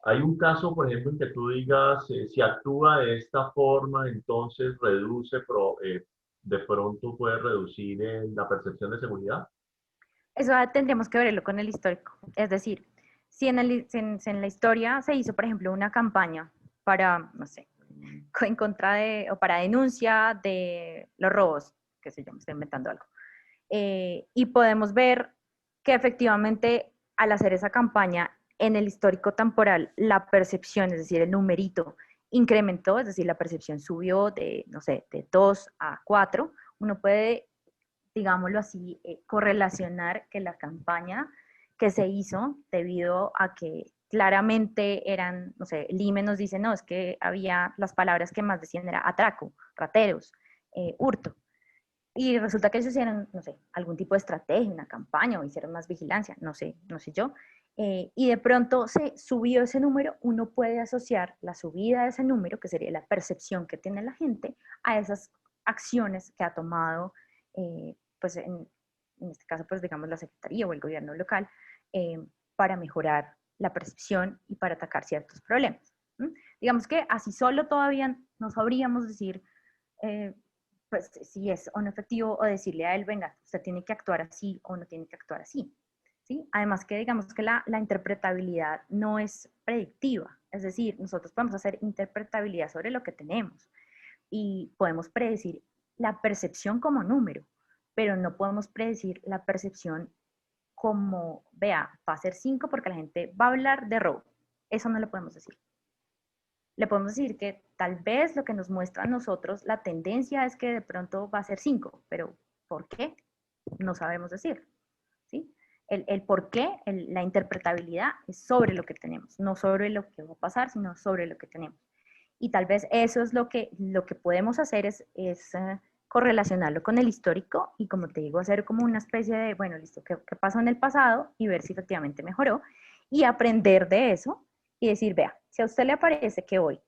Hay un caso, por ejemplo, en que tú digas, si actúa de esta forma, entonces de pronto puede reducir la percepción de seguridad. Eso tendríamos que verlo con el histórico. Es decir, si en la historia se hizo, por ejemplo, una campaña para, no sé, en contra de, o para denuncia de los robos, qué sé yo, me estoy inventando algo. Y podemos ver que efectivamente al hacer esa campaña en el histórico temporal, la percepción, es decir, el numerito, incrementó, es decir, la percepción subió de, no sé, de 2 a 4. Uno puede, digámoslo así, correlacionar que la campaña que se hizo debido a que claramente eran, no sé, Lime nos dice, no, es que había las palabras que más decían era atraco, rateros, hurto. Y resulta que ellos hicieron, no sé, algún tipo de estrategia, una campaña o hicieron más vigilancia, no sé yo. Y de pronto se subió ese número, uno puede asociar la subida de ese número, que sería la percepción que tiene la gente, a esas acciones que ha tomado, pues en este caso, pues digamos la Secretaría o el gobierno local, eh, para mejorar la percepción y para atacar ciertos problemas. ¿Mm? Digamos que así solo todavía no sabríamos decir eh, pues si es o no efectivo o decirle a él, venga, usted tiene que actuar así o no tiene que actuar así. ¿Sí? Además que digamos que la interpretabilidad no es predictiva, es decir, nosotros podemos hacer interpretabilidad sobre lo que tenemos y podemos predecir la percepción como número, pero no podemos predecir la percepción como, vea, va a ser 5 porque la gente va a hablar de robo. Eso no lo podemos decir. Le podemos decir que tal vez lo que nos muestra a nosotros, la tendencia es que de pronto va a ser 5, pero ¿por qué? No sabemos decir. ¿Sí? El por qué, la interpretabilidad es sobre lo que tenemos, no sobre lo que va a pasar, sino sobre lo que tenemos. Y tal vez eso es lo que podemos hacer es correlacionarlo con el histórico y, como te digo, hacer como una especie de, bueno, listo, ¿qué pasó en el pasado? Y ver si efectivamente mejoró y aprender de eso y decir, vea, si a usted le parece que hoy,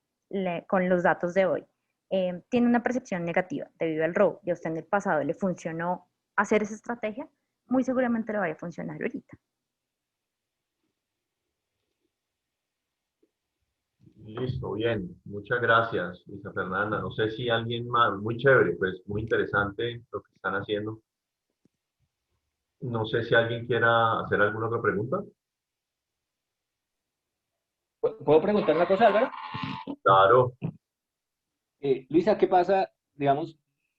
con los datos de hoy, tiene una percepción negativa debido al robo y a usted en el pasado le funcionó hacer esa estrategia, muy seguramente le vaya a funcionar ahorita. Listo, bien. Muchas gracias, Luisa Fernanda. No sé si alguien más, muy chévere, pues muy interesante lo que están haciendo. No sé si alguien quiera hacer alguna otra pregunta. ¿Puedo preguntar una cosa, Álvaro? Claro. Luisa, ¿qué pasa, digamos,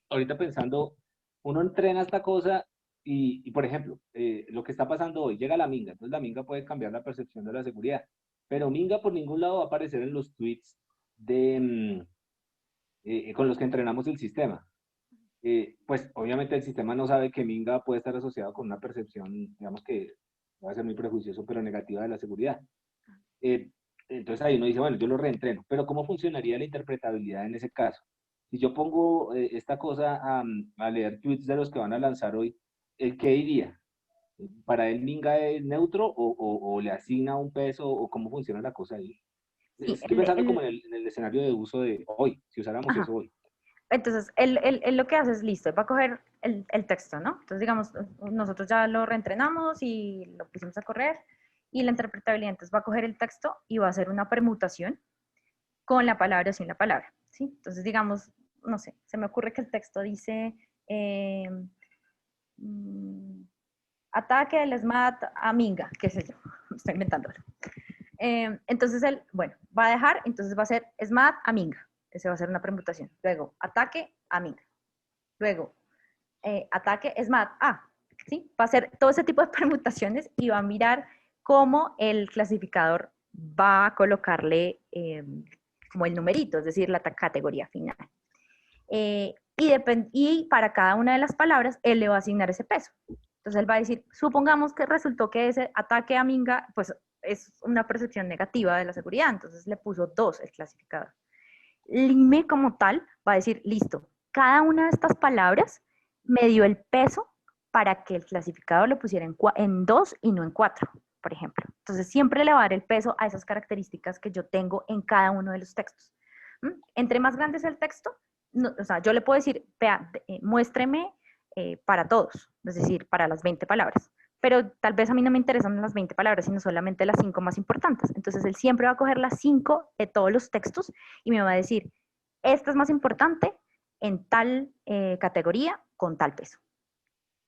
ahorita pensando, uno entrena esta cosa por ejemplo, lo que está pasando hoy, llega la Minga, entonces la Minga puede cambiar la percepción de la seguridad, pero Minga por ningún lado va a aparecer en los tweets con los que entrenamos el sistema. Pues obviamente el sistema no sabe que Minga puede estar asociado con una percepción, digamos que va a ser muy prejuicioso, pero negativa de la seguridad. Eh, entonces ahí uno dice, bueno, yo lo reentreno, pero ¿cómo funcionaría la interpretabilidad en ese caso? Si yo pongo esta cosa a leer tweets de los que van a lanzar hoy, ¿qué diría? ¿Para él Minga es neutro o le asigna un peso o cómo funciona la cosa ahí? Sí, Estoy pensando como en el escenario de uso de hoy, si usáramos ajá. eso hoy. Entonces, él lo que hace es listo, va a coger el texto, ¿no? Entonces, digamos, nosotros ya lo reentrenamos y lo pusimos a correr, y la interpretabilidad, entonces va a coger el texto y va a hacer una permutación con la palabra o sin la palabra, ¿sí? Entonces, digamos, no sé, se me ocurre que el texto dice ataque del SMAT a Minga, qué sé yo, estoy inventándolo. Entonces él, bueno, va a dejar, entonces va a ser SMAT a Minga, ese va a ser una permutación. Luego, ataque a Minga. Luego, ataque SMAT a, ¿sí? Va a hacer todo ese tipo de permutaciones y va a mirar cómo el clasificador va a colocarle como el numerito, es decir, la categoría final. Y para cada una de las palabras, él le va a asignar ese peso. Entonces él va a decir, supongamos que resultó que ese ataque a Minga, pues es una percepción negativa de la seguridad, entonces le puso 2 el clasificador. Lime como tal va a decir, listo, cada una de estas palabras me dio el peso para que el clasificador lo pusiera en 2 y no en 4, por ejemplo. Entonces siempre le va a dar el peso a esas características que yo tengo en cada uno de los textos. Entre más grande es el texto, no, o sea, yo le puedo decir, vea, muéstreme para todos, es decir, para las 20 palabras. Pero tal vez a mí no me interesan las 20 palabras, sino solamente las 5 más importantes. Entonces él siempre va a coger las 5 de todos los textos y me va a decir, esta es más importante en tal categoría con tal peso.